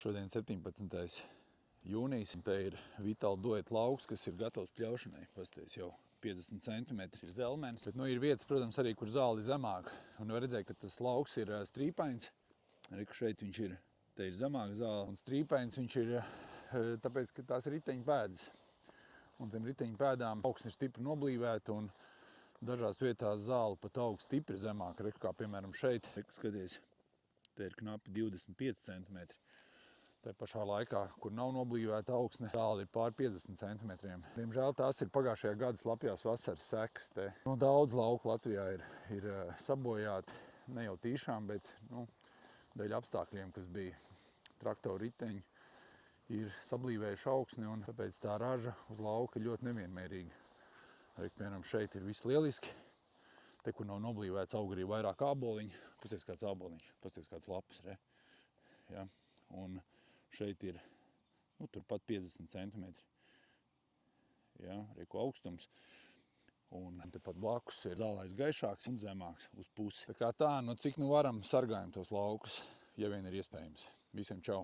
Šodien 17. jūnijas. Te ir Vitāla dueta lauks, kas ir gatavs pļaušanai. Pasties jau 50 cm ir zelmenis. Bet ir vietas, protams, arī, kur zāle ir zemāka. Un var redzēt, ka tas lauks ir strīpains. Reku šeit viņš ir, te ir zemāka zāle. Un strīpains viņš ir, tāpēc, ka tās ir riteņu pēdas. Un zem riteņu pēdām augsne ir stipri noblīvēta un dažās vietās zāle pat aug stipri zemāka. Reku, kā piemēram šeit. Reku, skaties, te ir knapi 25 cm. Tā pašā laikā, kur nav noblīvēta augsne, zāle ir pār 50 cm. Diemžēl tās ir pagājušajā gada slapjās vasaras sekas. Daudz lauku Latvijā ir sabojāti, ne jau tīšām, bet dēļ apstākļiem, kas bija traktoru riteņi, ir sablīvējuši augsni, un tāpēc tā raža uz lauka ir ļoti nevienmērīga. Piemēram, šeit ir viss lieliski. Te, kur nav noblīvēts, aug arī vairāk āboliņi. Pasties kāds āboliņš, pasties kāds lapas. Ja? Un šeit ir turpat 50 cm. Ja? Reku augstums. Un tepat blakus ir zālais gaišāks un zemāks uz pusi. Tā kā cik varam sargājam tos laukus, ja vien ir iespējams. Visiem čau!